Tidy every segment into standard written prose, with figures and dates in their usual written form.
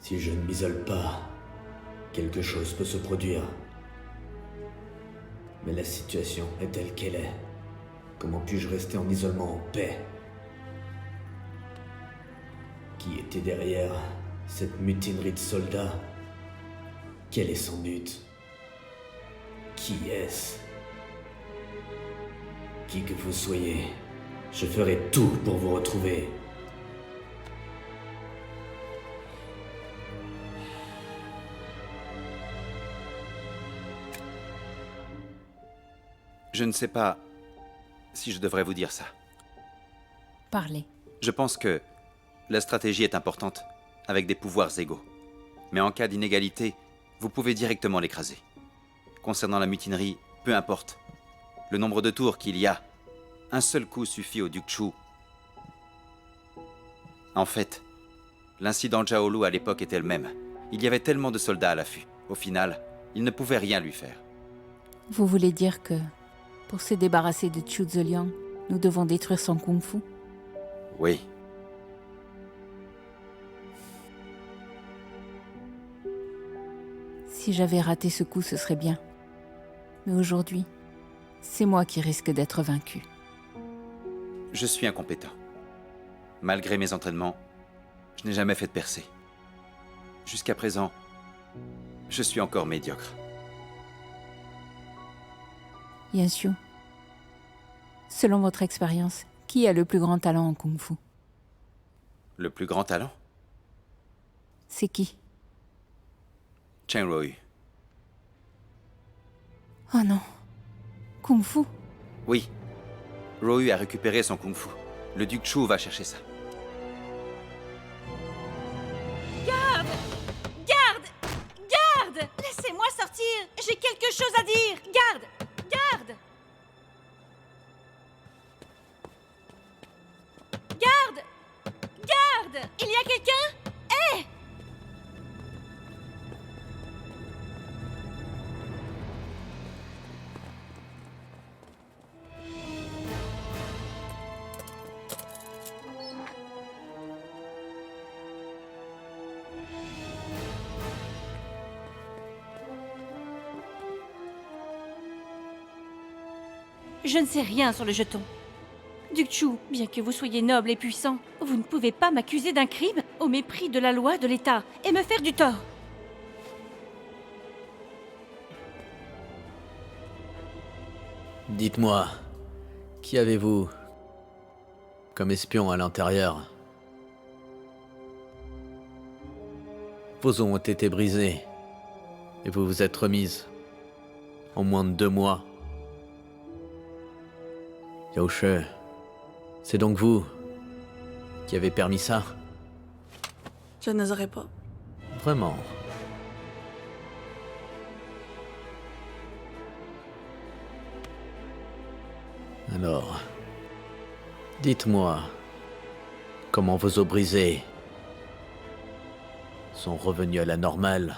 Si je ne m'isole pas, quelque chose peut se produire. Mais la situation est telle qu'elle est. Comment puis-je rester en isolement en paix? Qui était derrière cette mutinerie de soldats? Quel est son but? Qui est-ce? Qui que vous soyez, je ferai tout pour vous retrouver. Je ne sais pas si je devrais vous dire ça. Parlez. Je pense que la stratégie est importante, avec des pouvoirs égaux. Mais en cas d'inégalité, vous pouvez directement l'écraser. Concernant la mutinerie, peu importe. Le nombre de tours qu'il y a, un seul coup suffit au duc Chu. En fait, l'incident de Zhaolu à l'époque était le même. Il y avait tellement de soldats à l'affût. Au final, ils ne pouvaient rien lui faire. Vous voulez dire que, pour se débarrasser de Chu Zeliang, nous devons détruire son kung-fu? Oui. Si j'avais raté ce coup, ce serait bien. Mais aujourd'hui, c'est moi qui risque d'être vaincu. Je suis incompétent. Malgré mes entraînements, je n'ai jamais fait de percée. Jusqu'à présent, je suis encore médiocre. Yanxiu, selon votre expérience, qui a le plus grand talent en kung-fu? Le plus grand talent? C'est qui? Chen Rou. Oh non. Kung-fu? Oui. Rou a récupéré son kung-fu. Le duc Chu va chercher ça. Garde! Garde! Garde! Laissez-moi sortir! J'ai quelque chose à dire! Garde! Garde! Garde! Garde! Il y a quelqu'un? Hé! Je ne sais rien sur le jeton. Duc Chu, bien que vous soyez noble et puissant, vous ne pouvez pas m'accuser d'un crime au mépris de la loi de l'État et me faire du tort. Dites-moi, qui avez-vous comme espion à l'intérieur? Vos os ont été brisés et vous vous êtes remise en moins de 2 mois. Yao She, c'est donc vous qui avez permis ça? Je n'oserais pas. Vraiment? Alors, dites-moi, comment vos os brisés sont revenus à la normale?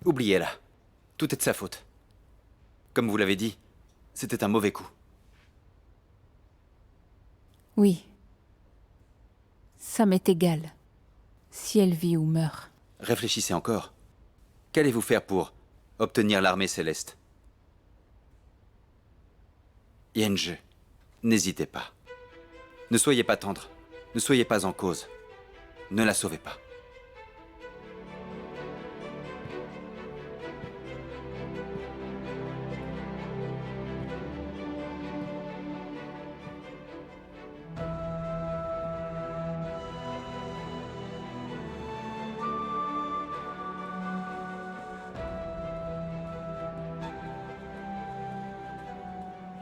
Oubliez-la. Tout est de sa faute. Comme vous l'avez dit, c'était un mauvais coup. Oui. Ça m'est égal. Si elle vit ou meurt. Réfléchissez encore. Qu'allez-vous faire pour obtenir l'armée céleste? Yange, n'hésitez pas. Ne soyez pas tendre. Ne soyez pas en cause. Ne la sauvez pas.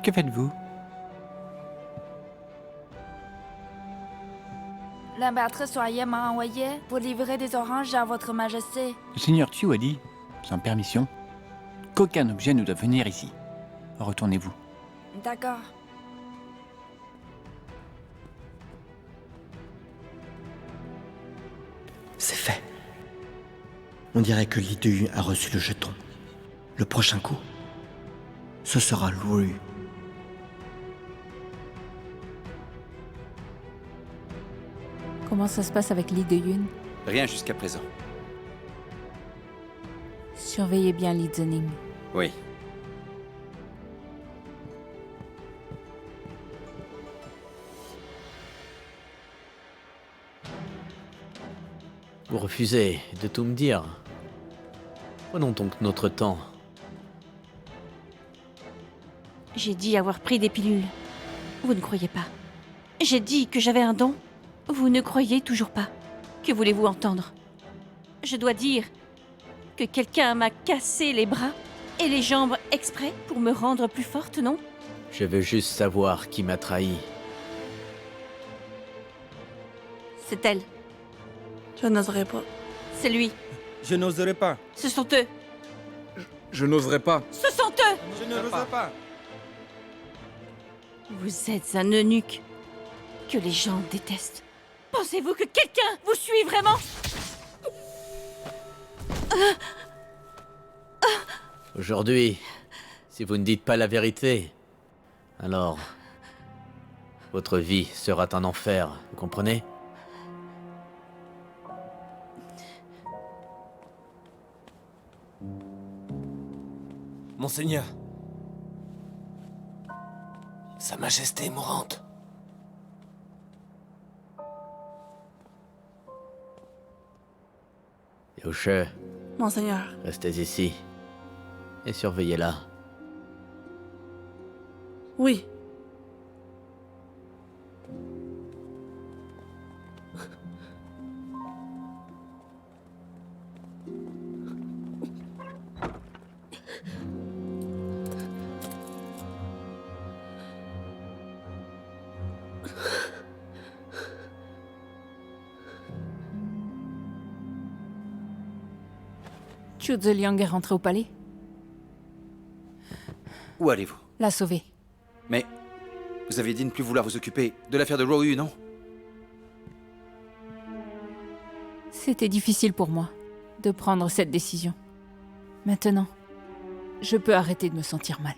Que faites-vous? L'impératrice Soye m'a envoyé pour livrer des oranges à votre majesté. Le seigneur Chu a dit, sans permission, qu'aucun objet ne doit venir ici. Retournez-vous. D'accord. C'est fait. On dirait que Li Deyun a reçu le jeton. Le prochain coup, ce sera Luoyu. Comment ça se passe avec Li Deyun? Rien jusqu'à présent. Surveillez bien Li Zining. Oui. Vous refusez de tout me dire. Prenons donc notre temps. J'ai dit avoir pris des pilules. Vous ne croyez pas. J'ai dit que j'avais un don. Vous ne croyez toujours pas. Que voulez-vous entendre? Je dois dire que quelqu'un m'a cassé les bras et les jambes exprès pour me rendre plus forte, non? Je veux juste savoir qui m'a trahi. C'est elle. Je n'oserais pas. C'est lui. Je n'oserais pas. Ce sont eux. Je n'oserais pas. Ce sont eux. Je n'oserais pas. Vous êtes un eunuque que les gens détestent. Pensez-vous que quelqu'un vous suit vraiment? Aujourd'hui, si vous ne dites pas la vérité, alors votre vie sera un enfer, vous comprenez? Monseigneur. Sa Majesté est mourante. Yaoche, Monseigneur, restez ici et surveillez-la. oui. Chu Zeliang est rentré au palais. Où allez-vous? La sauver. Mais vous aviez dit ne plus vouloir vous occuper de l'affaire de Luoyu, non? C'était difficile pour moi de prendre cette décision. Maintenant, je peux arrêter de me sentir mal.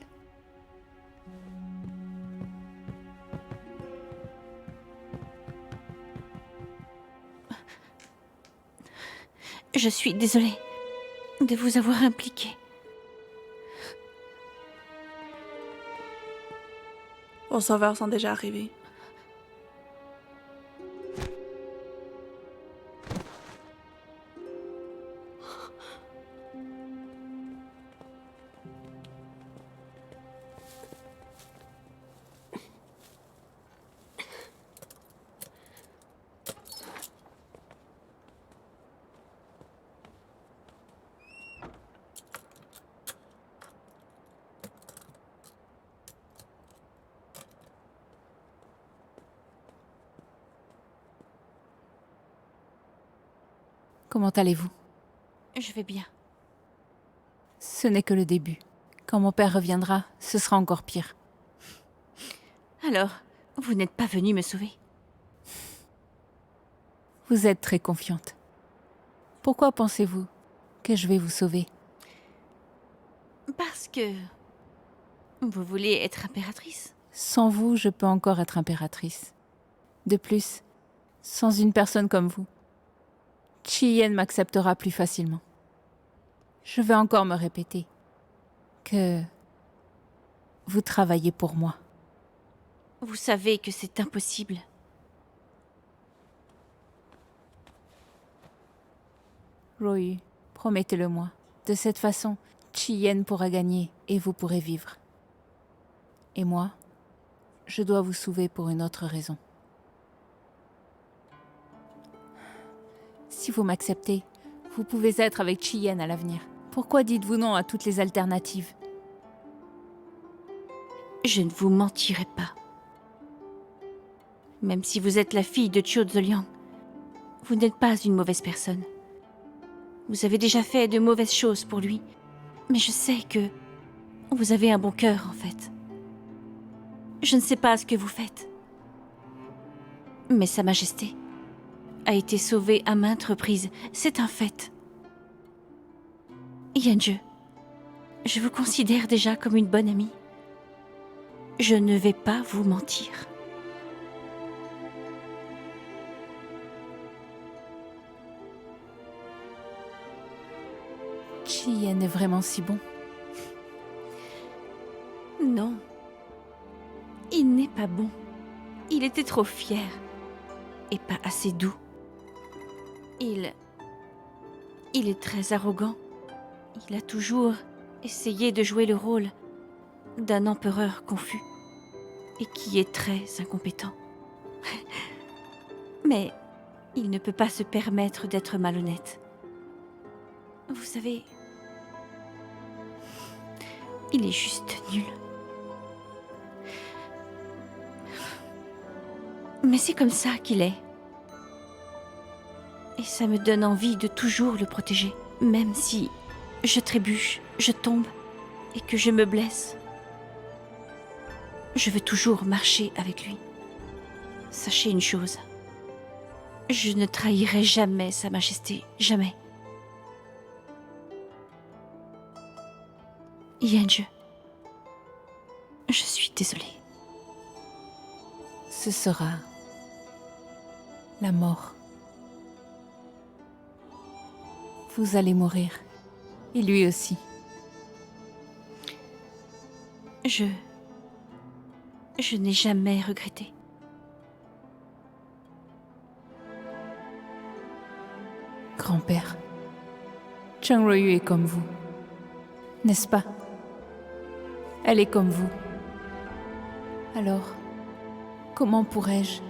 Je suis désolée de vous avoir impliqué. Vos sauveurs sont déjà arrivés. Comment allez-vous? Je vais bien. Ce n'est que le début. Quand mon père reviendra, ce sera encore pire. Alors, vous n'êtes pas venu me sauver? Vous êtes très confiante. Pourquoi pensez-vous que je vais vous sauver? Parce que... vous voulez être impératrice? Sans vous, je peux encore être impératrice. De plus, sans une personne comme vous, Chiyenne m'acceptera plus facilement. Je vais encore me répéter que vous travaillez pour moi. Vous savez que c'est impossible. Royu, promettez-le-moi. De cette façon, Chiyenne pourra gagner et vous pourrez vivre. Et moi, je dois vous sauver pour une autre raison. Si vous m'acceptez, vous pouvez être avec Chiyenne à l'avenir. Pourquoi dites-vous non à toutes les alternatives? Je ne vous mentirai pas. Même si vous êtes la fille de Chiu Zeliang, vous n'êtes pas une mauvaise personne. Vous avez déjà fait de mauvaises choses pour lui, mais je sais que vous avez un bon cœur, en fait. Je ne sais pas ce que vous faites, mais Sa Majesté a été sauvée à maintes reprises, c'est un fait. Yanju, je vous considère déjà comme une bonne amie. Je ne vais pas vous mentir. Chien est vraiment si bon. Non. Il n'est pas bon. Il était trop fier. Et pas assez doux. Il est très arrogant. Il a toujours essayé de jouer le rôle d'un empereur confus. Et qui est très incompétent. Mais il ne peut pas se permettre d'être malhonnête. Vous savez, il est juste nul. Mais c'est comme ça qu'il est. Et ça me donne envie de toujours le protéger, même si je trébuche, je tombe et que je me blesse. Je veux toujours marcher avec lui. Sachez une chose, je ne trahirai jamais Sa Majesté, jamais. Yanju, je suis désolée. Ce sera la mort. Vous allez mourir. Et lui aussi. Je n'ai jamais regretté. Grand-père, Chang Ruoyu est comme vous. N'est-ce pas? Elle est comme vous. Alors, comment pourrais-je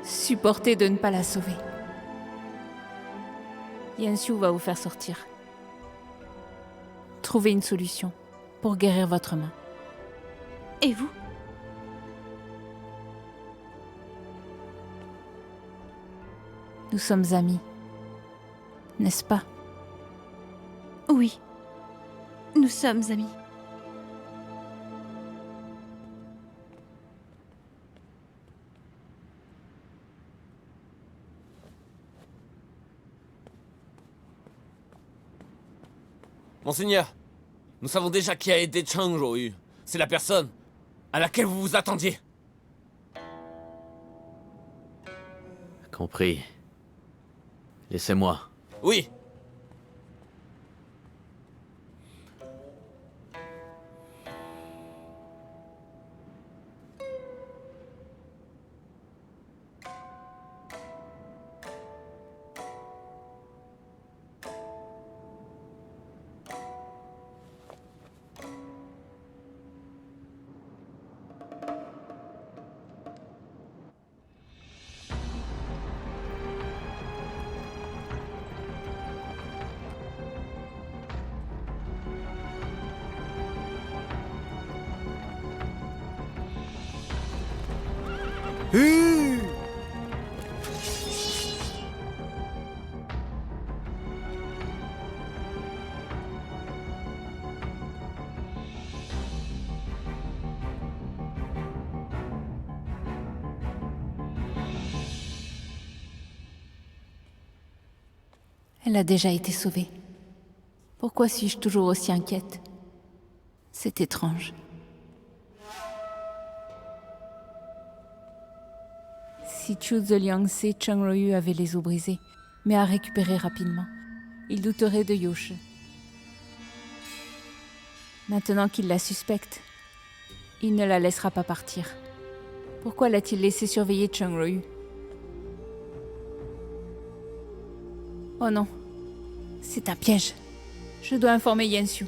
supporter de ne pas la sauver? Yansu va vous faire sortir. Trouvez une solution pour guérir votre main. Et vous? Nous sommes amis. N'est-ce pas? Oui, nous sommes amis. Monseigneur, nous savons déjà qui a aidé Chang Ruoyu. C'est la personne à laquelle vous vous attendiez. Compris. Laissez-moi. Oui. Elle a déjà été sauvée. Pourquoi suis-je toujours aussi inquiète? C'est étrange. Si Chu Zeliang sait, Chang Ruoyu avait les os brisés, mais a récupéré rapidement. Il douterait de Yoshi. Maintenant qu'il la suspecte, il ne la laissera pas partir. Pourquoi l'a-t-il laissé surveiller Chang Ruoyu? Oh non, c'est un piège. Je dois informer Yansu.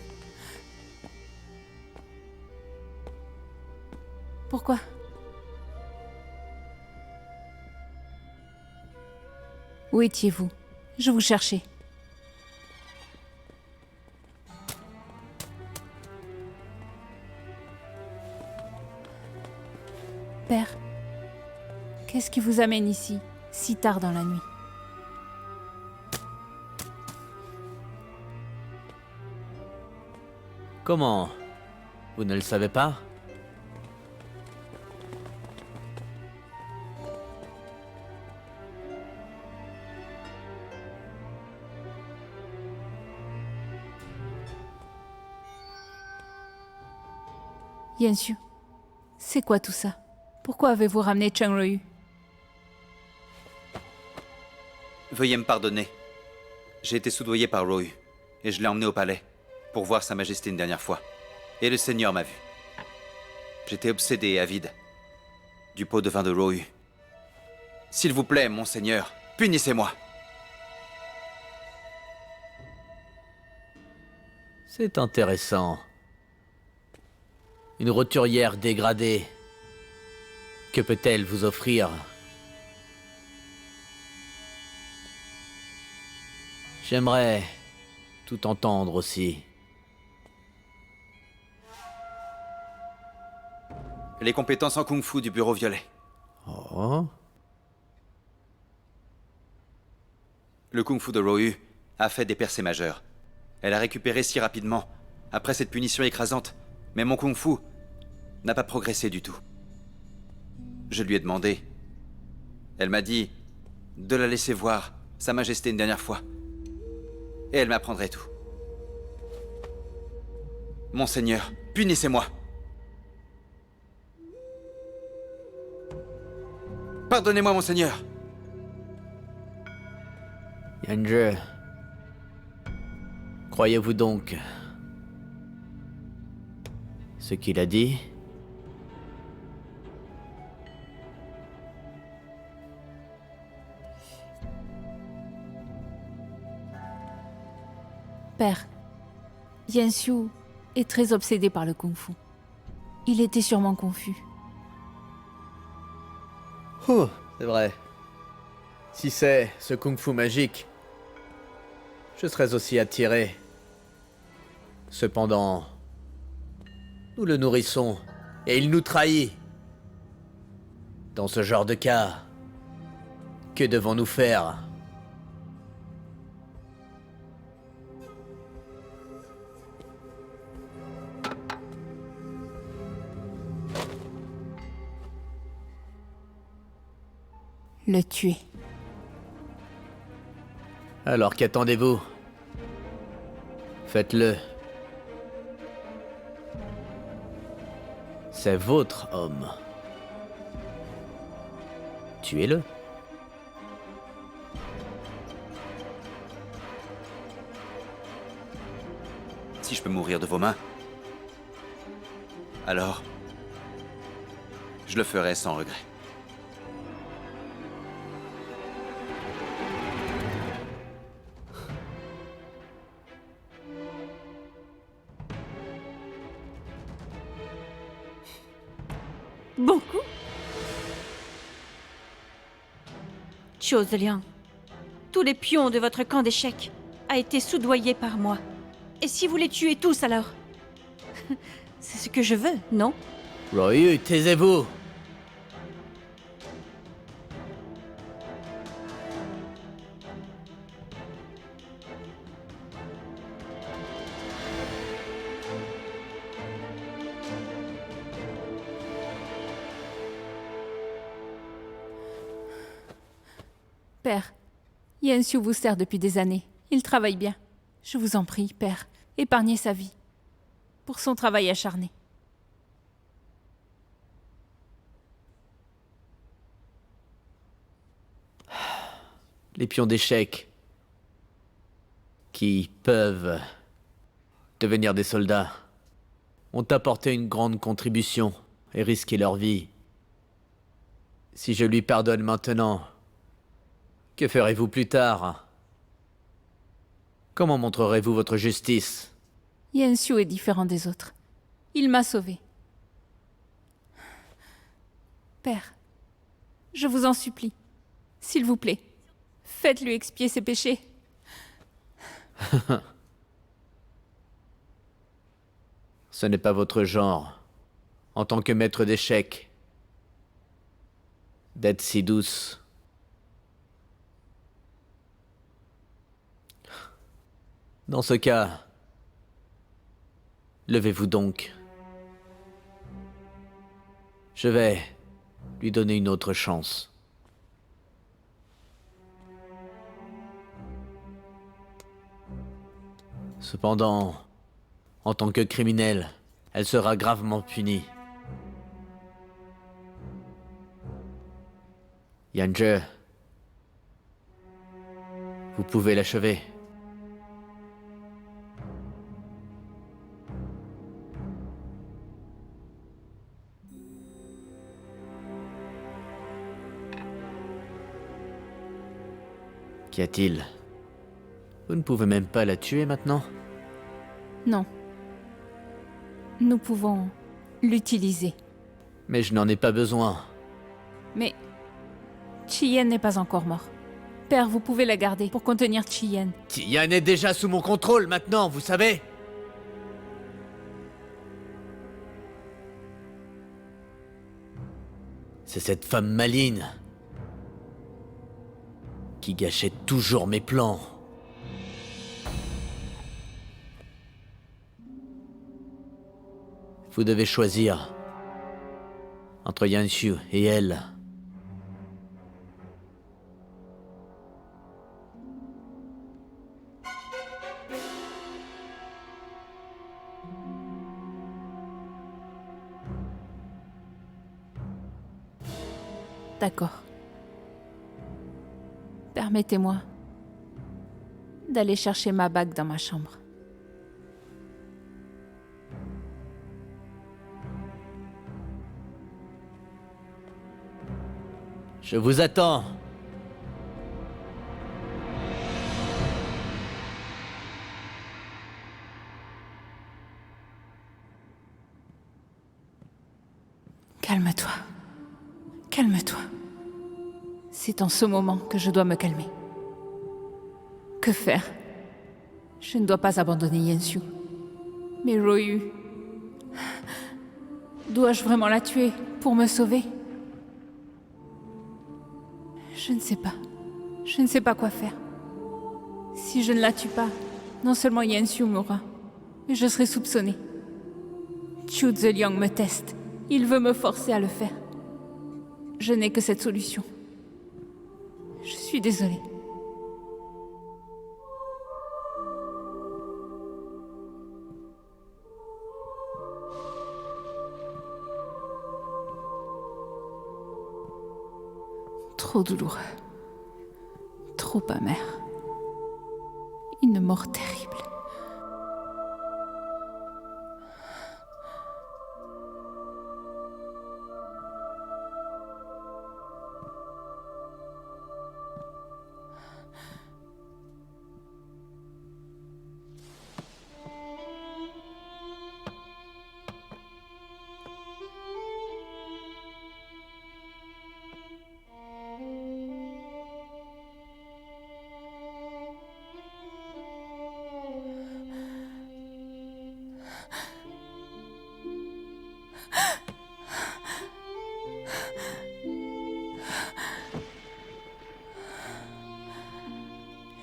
Pourquoi? Où étiez-vous? Je vous cherchais. Père, qu'est-ce qui vous amène ici, si tard dans la nuit? Comment? Vous ne le savez pas? Yanxu, c'est quoi tout ça? Pourquoi avez-vous ramené Cheng Ryu? Veuillez me pardonner. J'ai été soudoyé par Royu, et je l'ai emmené au palais, pour voir Sa Majesté une dernière fois. Et le Seigneur m'a vu. J'étais obsédé et avide du pot de vin de Royu. S'il vous plaît, mon Seigneur, punissez-moi. C'est intéressant. Une roturière dégradée. Que peut-elle vous offrir? J'aimerais tout entendre aussi. Les compétences en kung-fu du bureau violet. Oh. Le kung-fu de Royu a fait des percées majeures. Elle a récupéré si rapidement, après cette punition écrasante. Mais mon kung-fu n'a pas progressé du tout. Je lui ai demandé. Elle m'a dit de la laisser voir Sa Majesté une dernière fois. Et elle m'apprendrait tout. Monseigneur, punissez-moi. Pardonnez-moi, Monseigneur. Yanzhi, croyez-vous donc ce qu'il a dit? Père, Yanxu est très obsédé par le kung-fu. Il était sûrement confus. Oh, c'est vrai. Si c'est ce kung-fu magique, je serais aussi attiré. Cependant, nous le nourrissons et il nous trahit. Dans ce genre de cas, que devons-nous faire? Le tuer. Alors qu'attendez-vous? Faites-le. C'est votre homme. Tuez-le. Si je peux mourir de vos mains, alors je le ferai sans regret. Bon coup. Chose Liang, tous les pions de votre camp d'échecs a été soudoyé par moi. Et si vous les tuez tous alors? C'est ce que je veux, non? Royu, taisez-vous! Père, Yanxu vous sert depuis des années. Il travaille bien. Je vous en prie, Père, épargnez sa vie. Pour son travail acharné. Les pions d'échecs qui peuvent devenir des soldats ont apporté une grande contribution et risqué leur vie. Si je lui pardonne maintenant, que ferez-vous plus tard? Comment montrerez-vous votre justice? Yanxu est différent des autres. Il m'a sauvé. Père, je vous en supplie, s'il vous plaît, faites-lui expier ses péchés. Ce n'est pas votre genre, en tant que maître d'échecs, d'être si douce. Dans ce cas, levez-vous donc. Je vais lui donner une autre chance. Cependant, en tant que criminel, elle sera gravement punie. Yanje, vous pouvez l'achever. Qu'y a-t-il? Vous ne pouvez même pas la tuer maintenant? Non. Nous pouvons l'utiliser. Mais je n'en ai pas besoin. Mais Chiyenne n'est pas encore mort. Père, vous pouvez la garder pour contenir Chiyenne. Tiyan est déjà sous mon contrôle maintenant, vous savez? C'est cette femme maligne qui gâchait toujours mes plans. Vous devez choisir entre Yanxu et elle. D'accord. Permettez-moi d'aller chercher ma bague dans ma chambre. Je vous attends. Calme-toi. Calme-toi. C'est en ce moment que je dois me calmer. Que faire? Je ne dois pas abandonner Yanxu. Mais Ryu... Dois-je vraiment la tuer pour me sauver? Je ne sais pas. Je ne sais pas quoi faire. Si je ne la tue pas, non seulement Yanxu mourra, mais je serai soupçonnée. Chu Zeliang me teste. Il veut me forcer à le faire. Je n'ai que cette solution. Je suis désolée. Trop douloureux. Trop amer. Une mort terrible.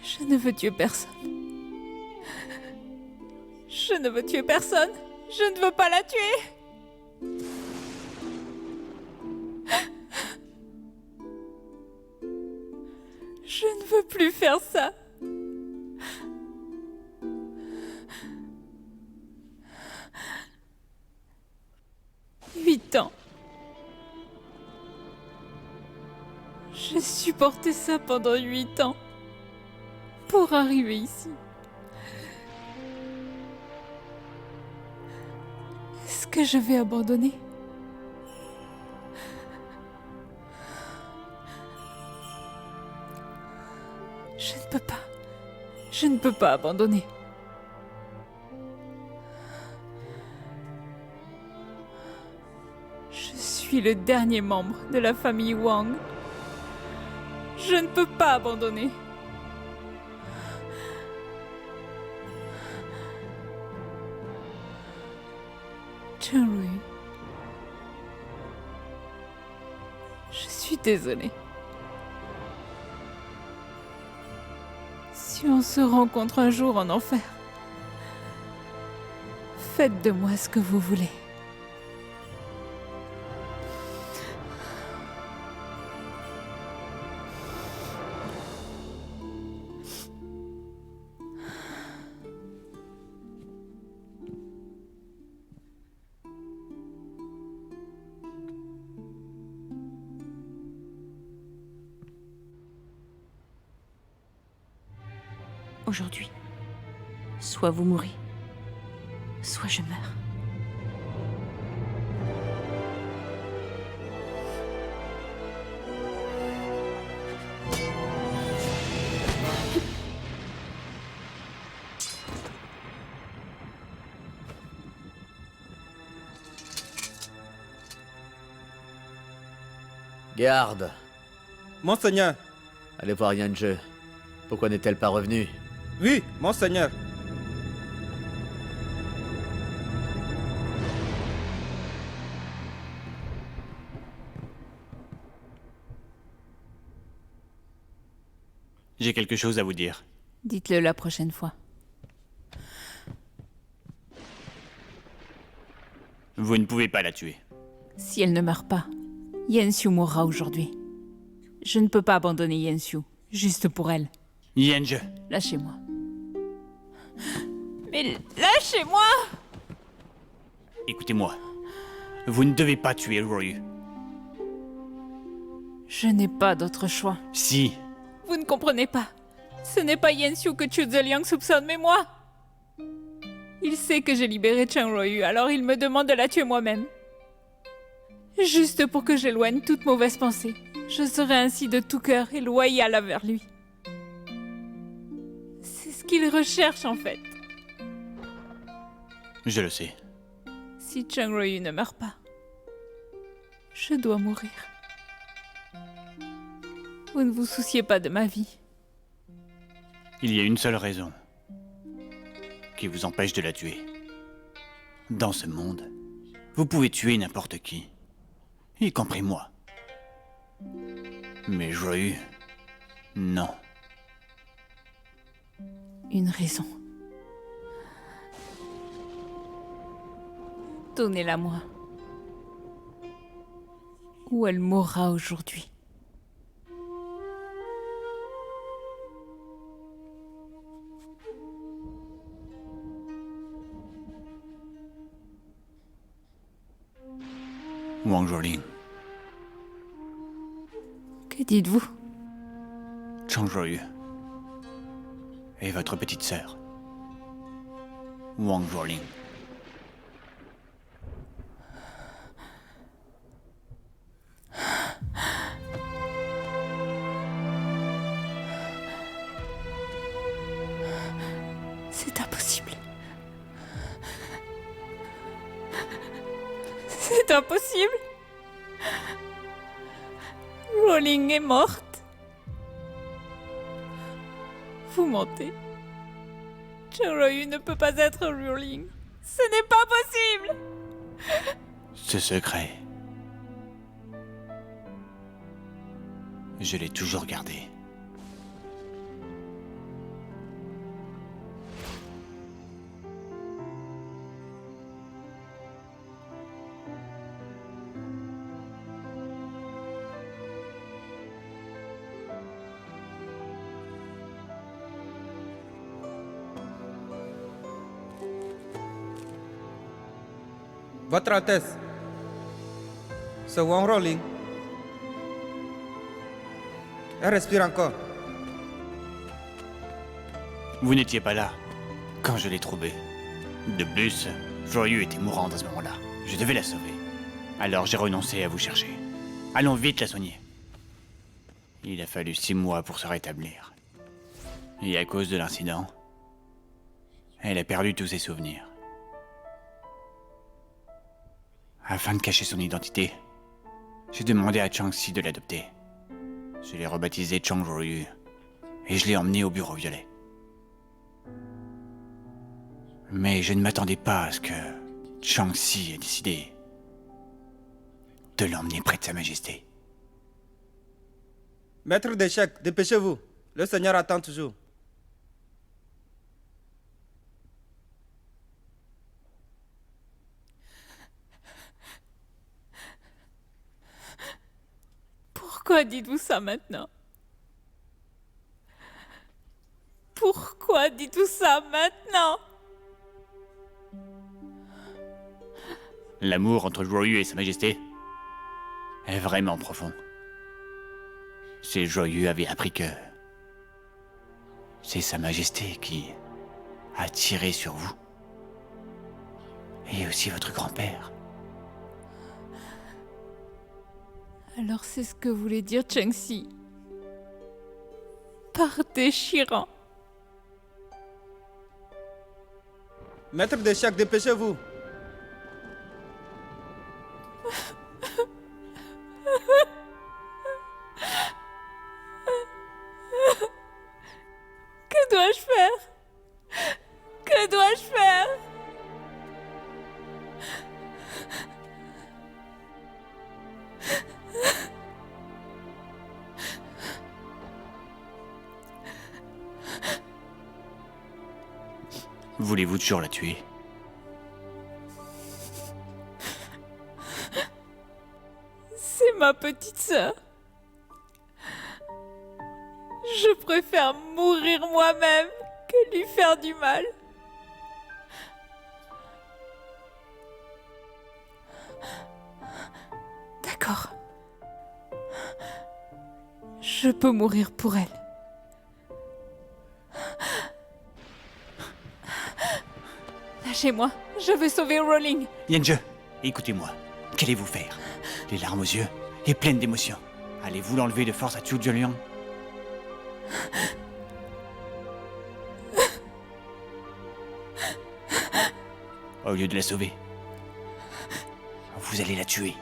Je ne veux tuer personne. Je ne veux tuer personne. Je ne veux pas la tuer. Je ne veux plus faire ça. Huit ans. J'ai supporté ça pendant 8 ans. Pour arriver ici. Est-ce que je vais abandonner? Je ne peux pas. Je ne peux pas abandonner. Je suis le dernier membre de la famille Wang. Je ne peux pas abandonner. Chun-Rui. Je suis désolée. Si on se rencontre un jour en enfer, faites de moi ce que vous voulez. aujourd'hui. Soit vous mourrez, soit je meurs. Garde, Monseigneur. allez voir Yange. Pourquoi n'est-elle pas revenue? Oui, Monseigneur. J'ai quelque chose à vous dire. Dites-le la prochaine fois. Vous ne pouvez pas la tuer. Si elle ne meurt pas, Yanxiu mourra aujourd'hui. Je ne peux pas abandonner Yanxiu, juste pour elle. Yange, Lâchez-moi. Mais lâchez-moi! écoutez-moi. Vous ne devez pas tuer Ryu. Je n'ai pas d'autre choix. Si, Vous ne comprenez pas. Ce n'est pas Yanxiu que Chu Zeliang soupçonne, mais moi. Il sait que j'ai libéré Chang Ryu, alors il me demande de la tuer moi-même. Juste pour que j'éloigne toute mauvaise pensée. Je serai ainsi de tout cœur et loyale envers lui. C'est ce qu'il recherche en fait. je le sais. Si Chang Ryu ne meurt pas, je dois mourir. Vous ne vous souciez pas de ma vie. Il y a une seule raison qui vous empêche de la tuer. Dans ce monde, vous pouvez tuer n'importe qui, y compris moi. Mais Ryu, non. Une raison. Donnez-la moi. Ou elle mourra aujourd'hui. Wang Zhuoling, Que dites-vous? Chang Ryu et votre petite sœur, Wang Zhuoling. C'est impossible. C'est impossible. Rowling est morte. Vous mentez. Chang Ryu ne peut pas être Rowling. Ce n'est pas possible. Ce secret, je l'ai toujours gardé. Votre Altesse. C'est Wang Rolling. Elle respire encore. Vous n'étiez pas là quand je l'ai trouvée. De plus, Ryu était mourante à ce moment-là. Je devais la sauver. Alors j'ai renoncé à vous chercher. Allons vite la soigner. Il a fallu 6 mois pour se rétablir. Et à cause de l'incident, elle a perdu tous ses souvenirs. Afin de cacher son identité, j'ai demandé à Chang-Si de l'adopter. Je l'ai rebaptisé Chang Ryu et je l'ai emmené au bureau violet. Mais je ne m'attendais pas à ce que Chang-Si ait décidé de l'emmener près de Sa Majesté. Maître d'échecs, dépêchez-vous. Le Seigneur attend toujours. Pourquoi dites-vous ça maintenant? Pourquoi dites-vous ça maintenant? L'amour entre Ryu et Sa Majesté est vraiment profond. Si Ryu avait appris que C'est Sa Majesté qui a tiré sur vous. Et aussi votre grand-père. Alors c'est ce que voulait dire Chengxi. Par déchirant. Maître d'échecs, dépêchez-vous. Que dois-je faire? Que dois-je faire? Voulez-vous toujours la tuer? C'est ma petite sœur. Je préfère mourir moi-même que lui faire du mal. D'accord. Je peux mourir pour elle. Lâchez-moi, je veux sauver Rowling. Yanzhe, écoutez-moi. Qu'allez-vous faire? Les larmes aux yeux et pleine d'émotion. Allez-vous l'enlever de force à Zhu Juliang? Au lieu de la sauver, vous allez la tuer.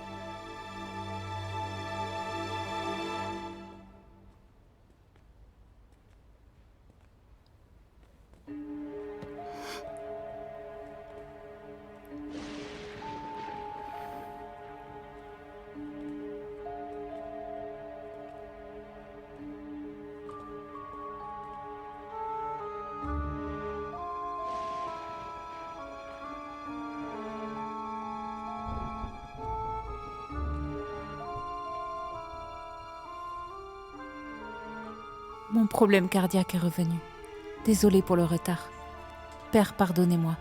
Mon problème cardiaque est revenu. Désolée pour le retard. Père, pardonnez-moi.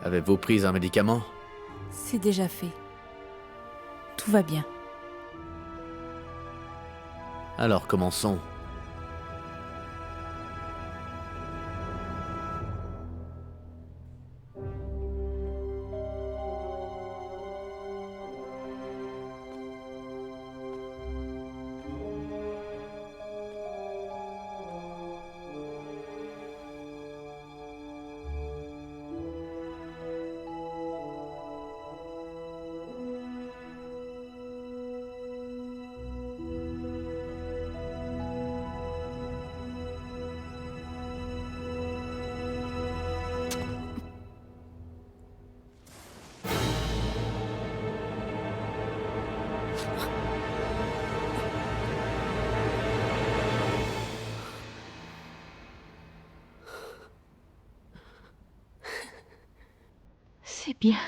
Avez-vous pris un médicament? C'est déjà fait. Tout va bien. Alors commençons. C'est bien.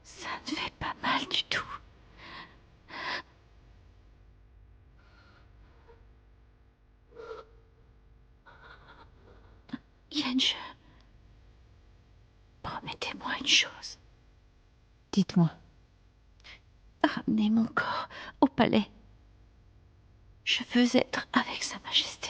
Ça ne fait pas mal du tout. Yanzhe, promettez-moi une chose. Dites-moi. Ramenez mon corps au palais. Je veux être avec Sa Majesté.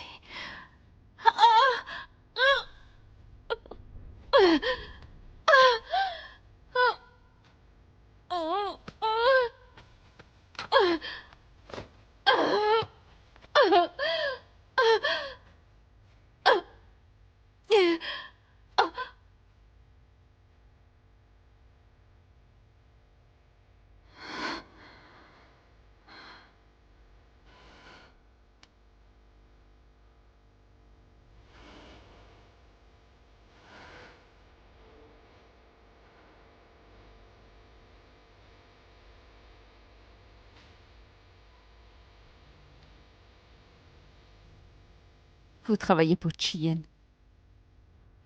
Vous travaillez pour Chien.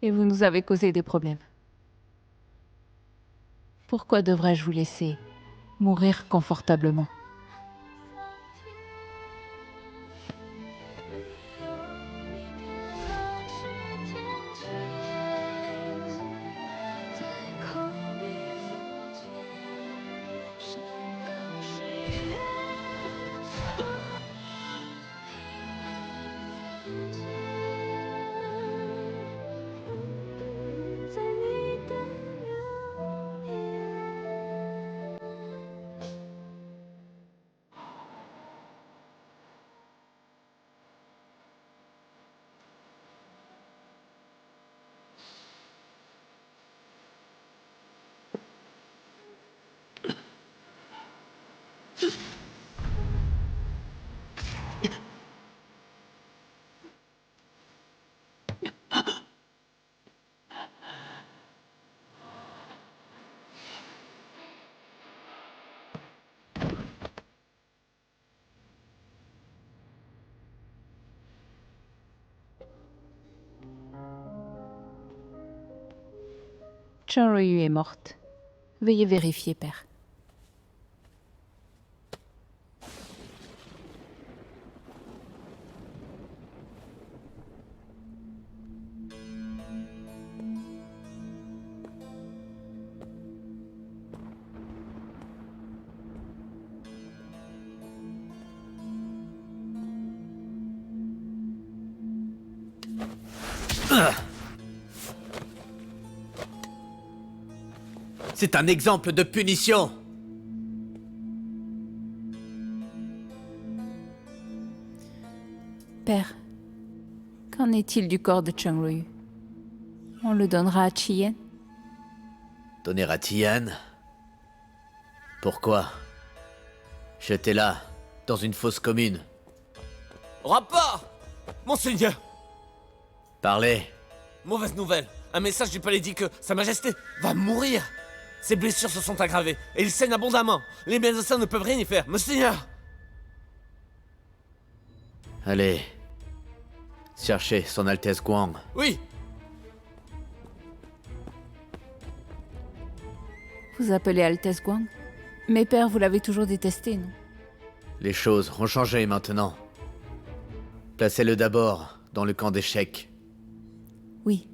Et vous nous avez causé des problèmes. Pourquoi devrais-je vous laisser mourir confortablement? Chun-Ryu est morte. Veuillez vérifier, père. C'est un exemple de punition. Père, qu'en est-il du corps de Chun-Ryu? On le donnera à Chien? Donner à Tian? Pourquoi? J'étais là, dans une fosse commune. Rapport! Monseigneur! Parlez. Mauvaise nouvelle. Un message du palais dit que Sa Majesté va mourir. Ses blessures se sont aggravées et il saigne abondamment. Les médecins ne peuvent rien y faire. Monseigneur! Allez. Cherchez son Altesse Guang. Oui! Vous appelez Altesse Guang? Mais père, vous l'avez toujours détesté, non? Les choses ont changé maintenant. Placez-le d'abord dans le camp d'échecs. Oui.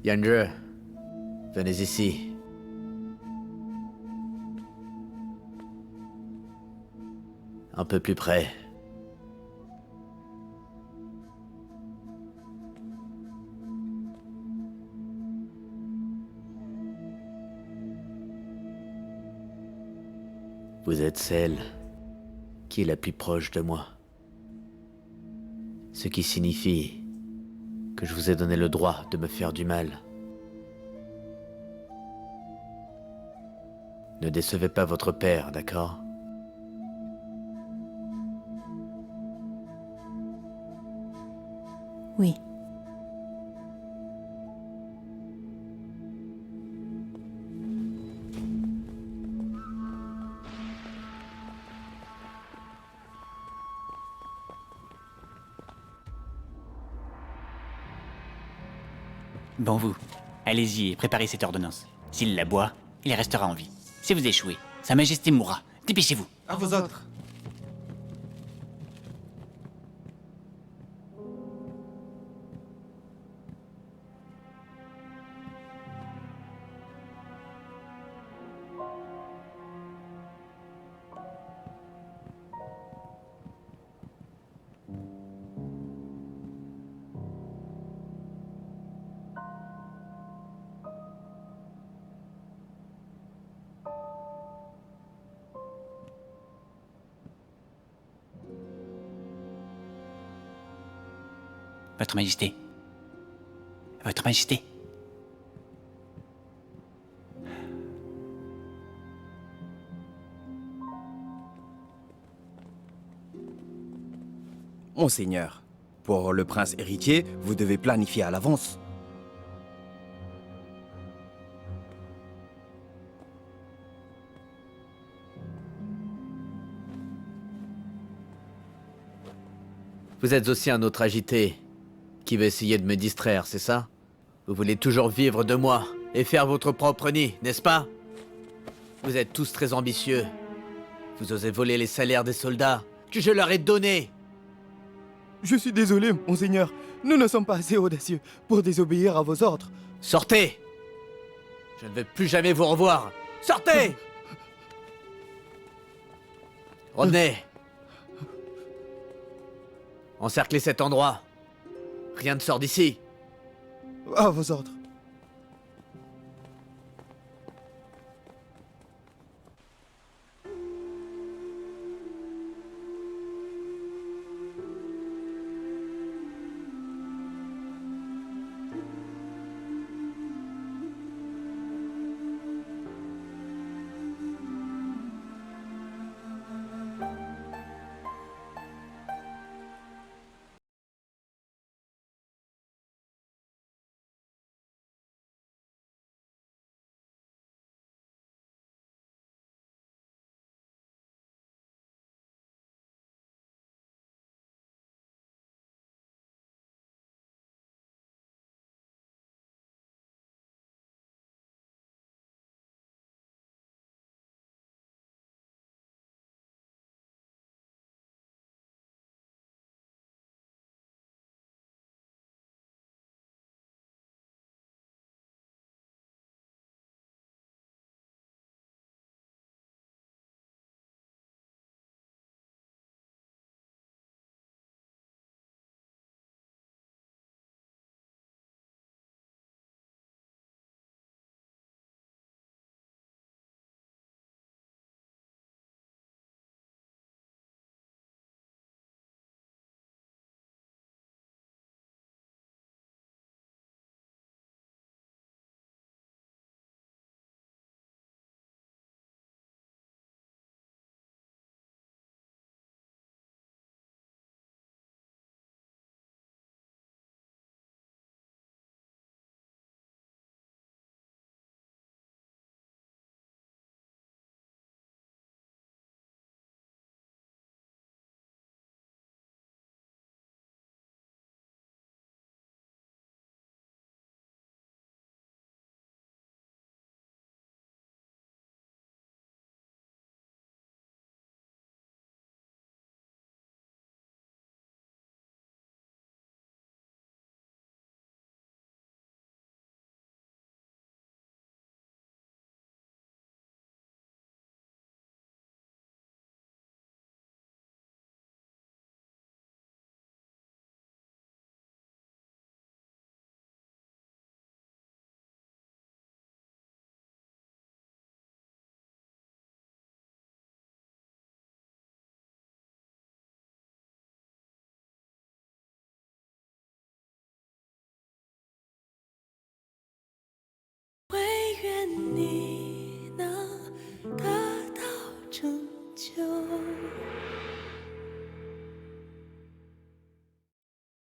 Yanzhe, venez ici. Un peu plus près. Vous êtes celle qui est la plus proche de moi. Ce qui signifie que je vous ai donné le droit de me faire du mal. Ne décevez pas votre père, d'accord? Oui. Bon vous, allez-y et préparez cette ordonnance. S'il la boit, il restera en vie. Si vous échouez, Sa Majesté mourra. Dépêchez-vous. À vous autres. Votre Majesté. Votre Majesté. Monseigneur, pour le prince héritier, vous devez planifier à l'avance. Vous êtes aussi un autre agité qui veut essayer de me distraire, c'est ça? Vous voulez toujours vivre de moi et faire votre propre nid, n'est-ce pas? Vous êtes tous très ambitieux. Vous osez voler les salaires des soldats que je leur ai donnés. Je suis désolé, Monseigneur. Nous ne sommes pas assez audacieux pour désobéir à vos ordres. Sortez! Je ne veux plus jamais vous revoir. Sortez! Revenez. Encerclez cet endroit. Rien ne sort d'ici. À vos ordres.